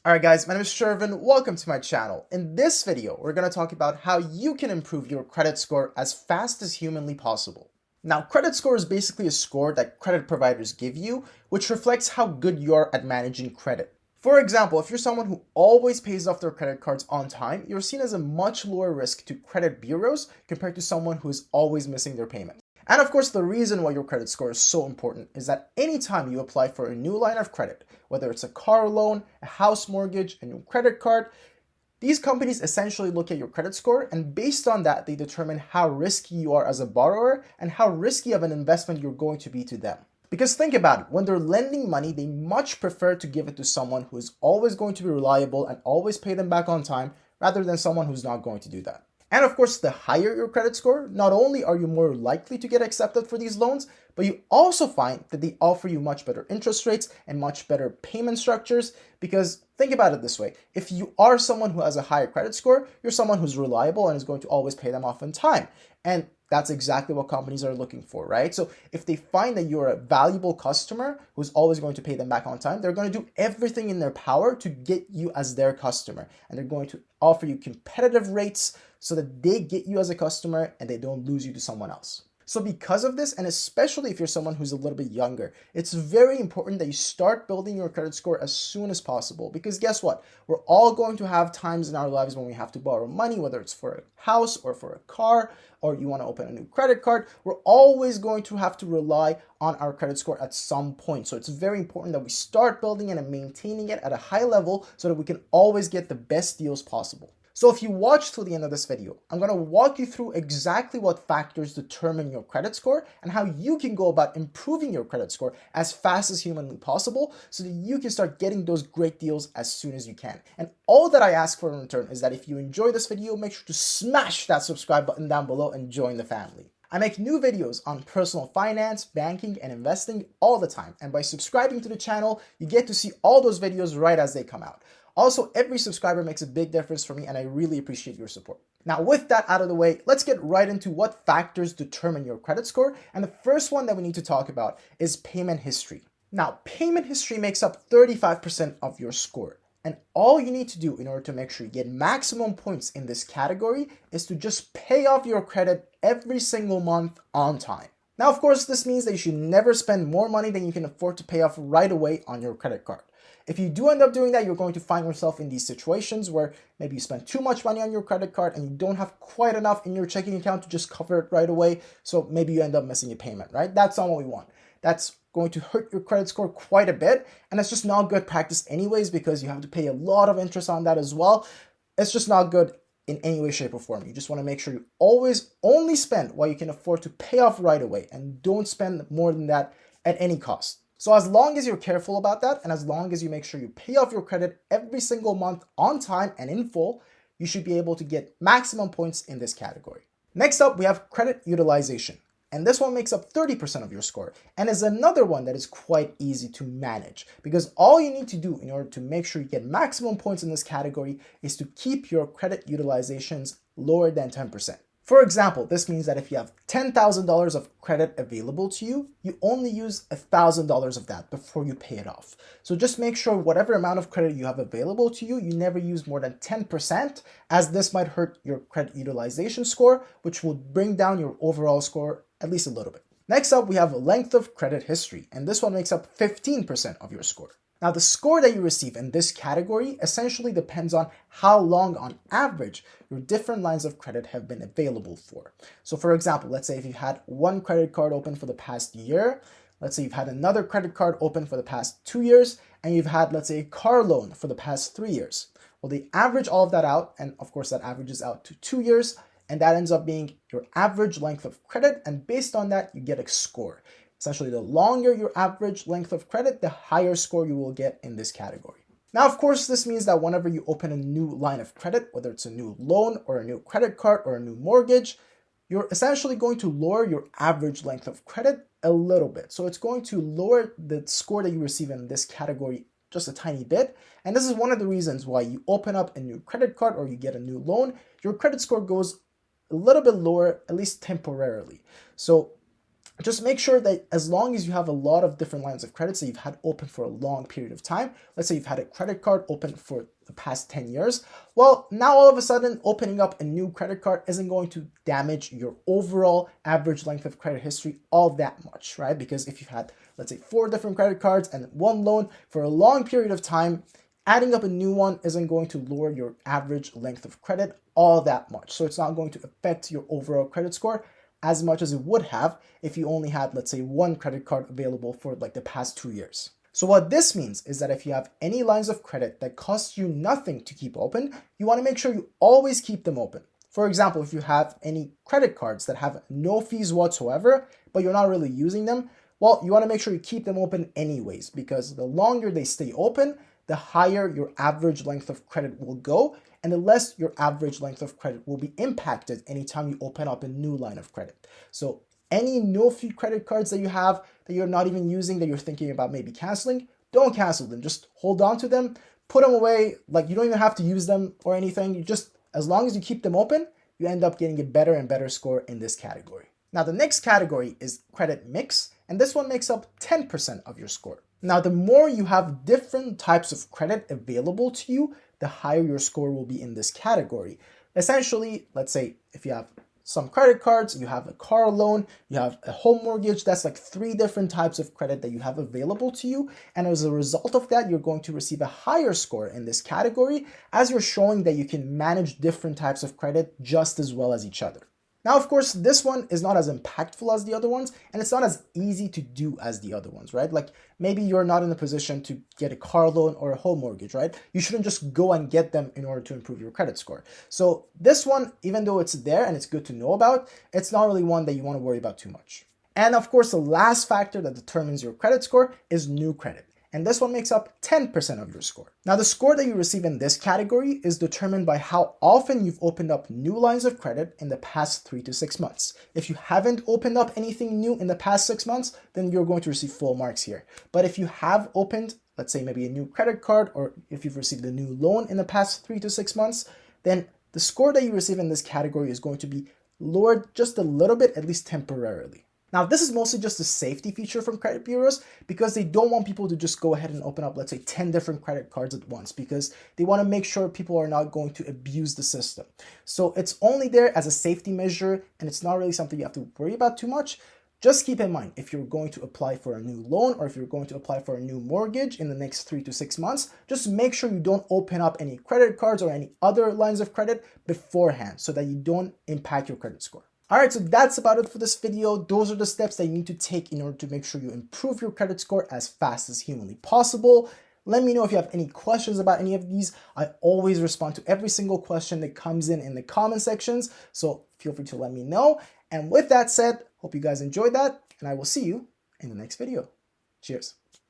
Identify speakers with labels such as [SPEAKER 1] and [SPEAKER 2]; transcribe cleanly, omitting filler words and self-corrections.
[SPEAKER 1] Alright guys, my name is Shervin, welcome to my channel. In this video, we're going to talk about how you can improve your credit score as fast as humanly possible. Now, credit score is basically a score that credit providers give you, which reflects how good you are at managing credit. For example, if you're someone who always pays off their credit cards on time, you're seen as a much lower risk to credit bureaus compared to someone who is always missing their payments. And of course, the reason why your credit score is so important is that anytime you apply for a new line of credit, whether it's a car loan, a house mortgage, a new credit card, these companies essentially look at your credit score, and based on that, they determine how risky you are as a borrower and how risky of an investment you're going to be to them. Because think about it, when they're lending money, they much prefer to give it to someone who is always going to be reliable and always pay them back on time, rather than someone who's not going to do that. And of course, the higher your credit score, not only are you more likely to get accepted for these loans, but you also find that they offer you much better interest rates and much better payment structures. Because think about it this way, if you are someone who has a higher credit score, you're someone who's reliable and is going to always pay them off in time. And that's exactly what companies are looking for, right? So if they find that you're a valuable customer who's always going to pay them back on time, they're going to do everything in their power to get you as their customer. And they're going to offer you competitive rates so that they get you as a customer and they don't lose you to someone else. So because of this, and especially if you're someone who's a little bit younger, it's very important that you start building your credit score as soon as possible. Because guess what? We're all going to have times in our lives when we have to borrow money, whether it's for a house or for a car, or you want to open a new credit card. We're always going to have to rely on our credit score at some point. So it's very important that we start building it and maintaining it at a high level so that we can always get the best deals possible. So if you watch till the end of this video, I'm going to walk you through exactly what factors determine your credit score and how you can go about improving your credit score as fast as humanly possible so that you can start getting those great deals as soon as you can. And all that I ask for in return is that if you enjoy this video, make sure to smash that subscribe button down below and join the family. I make new videos on personal finance, banking, and investing all the time. And by subscribing to the channel, you get to see all those videos right as they come out. Also, every subscriber makes a big difference for me, and I really appreciate your support. Now, with that out of the way, let's get right into what factors determine your credit score. And the first one that we need to talk about is payment history. Now, payment history makes up 35% of your score. And all you need to do in order to make sure you get maximum points in this category is to just pay off your credit every single month on time. Now, of course, this means that you should never spend more money than you can afford to pay off right away on your credit card. If you do end up doing that, you're going to find yourself in these situations where maybe you spend too much money on your credit card and you don't have quite enough in your checking account to just cover it right away. So maybe you end up missing a payment, right? That's not what we want. That's going to hurt your credit score quite a bit. And it's just not good practice anyways, because you have to pay a lot of interest on that as well. It's just not good in any way, shape, or form. You just want to make sure you always only spend what you can afford to pay off right away and don't spend more than that at any cost. So as long as you're careful about that, and as long as you make sure you pay off your credit every single month on time and in full, you should be able to get maximum points in this category. Next up, we have credit utilization. And this one makes up 30% of your score and is another one that is quite easy to manage, because all you need to do in order to make sure you get maximum points in this category is to keep your credit utilizations lower than 10%. For example, this means that if you have $10,000 of credit available to you, you only use $1,000 of that before you pay it off. So just make sure whatever amount of credit you have available to you, you never use more than 10%, as this might hurt your credit utilization score, which will bring down your overall score at least a little bit. Next up, we have length of credit history, and this one makes up 15% of your score. Now, the score that you receive in this category essentially depends on how long on average your different lines of credit have been available for. So for example, let's say if you've had one credit card open for the past year, let's say you've had another credit card open for the past 2 years, and you've had, let's say, a car loan for the past 3 years. Well, they average all of that out, and of course that averages out to 2 years, and that ends up being your average length of credit, and based on that, you get a score. Essentially, the longer your average length of credit, the higher score you will get in this category. Now, of course, this means that whenever you open a new line of credit, whether it's a new loan or a new credit card or a new mortgage, you're essentially going to lower your average length of credit a little bit. So it's going to lower the score that you receive in this category just a tiny bit. And this is one of the reasons why you open up a new credit card or you get a new loan, your credit score goes a little bit lower, at least temporarily. So just make sure that as long as you have a lot of different lines of credits that you've had open for a long period of time, let's say you've had a credit card open for the past 10 years, well, now all of a sudden opening up a new credit card isn't going to damage your overall average length of credit history all that much, right? Because if you've had, let's say, 4 different credit cards and one loan for a long period of time, adding up a new one isn't going to lower your average length of credit all that much. So it's not going to affect your overall credit score as much as it would have if you only had, let's say, one credit card available for like the past 2 years. So what this means is that if you have any lines of credit that cost you nothing to keep open, you want to make sure you always keep them open. For example, if you have any credit cards that have no fees whatsoever, but you're not really using them, well, you want to make sure you keep them open anyways, because the longer they stay open, the higher your average length of credit will go, and the less your average length of credit will be impacted anytime you open up a new line of credit. So any no-fee credit cards that you have that you're not even using, that you're thinking about maybe canceling, don't cancel them. Just hold on to them, put them away. Like, you don't even have to use them or anything. You just, as long as you keep them open, you end up getting a better and better score in this category. Now, the next category is credit mix, and this one makes up 10% of your score. Now, the more you have different types of credit available to you, the higher your score will be in this category. Essentially, let's say if you have some credit cards, you have a car loan, you have a home mortgage, that's like 3 different types of credit that you have available to you. And as a result of that, you're going to receive a higher score in this category as you're showing that you can manage different types of credit just as well as each other. Now, of course, this one is not as impactful as the other ones, and it's not as easy to do as the other ones, right? Like, maybe you're not in a position to get a car loan or a home mortgage, right? You shouldn't just go and get them in order to improve your credit score. So this one, even though it's there and it's good to know about, it's not really one that you want to worry about too much. And of course, the last factor that determines your credit score is new credit. And this one makes up 10% of your score. Now, the score that you receive in this category is determined by how often you've opened up new lines of credit in the past 3 to 6 months. If you haven't opened up anything new in the past 6 months, then you're going to receive full marks here. But if you have opened, let's say maybe a new credit card, or if you've received a new loan in the past 3 to 6 months, then the score that you receive in this category is going to be lowered just a little bit, at least temporarily. Now, this is mostly just a safety feature from credit bureaus because they don't want people to just go ahead and open up, let's say, 10 different credit cards at once, because they want to make sure people are not going to abuse the system. So it's only there as a safety measure, and it's not really something you have to worry about too much. Just keep in mind, if you're going to apply for a new loan or if you're going to apply for a new mortgage in the next 3 to 6 months, just make sure you don't open up any credit cards or any other lines of credit beforehand so that you don't impact your credit score. All right, so that's about it for this video. Those are the steps that you need to take in order to make sure you improve your credit score as fast as humanly possible. Let me know if you have any questions about any of these. I always respond to every single question that comes in the comment sections, so feel free to let me know. And with that said, hope you guys enjoyed that, and I will see you in the next video. Cheers.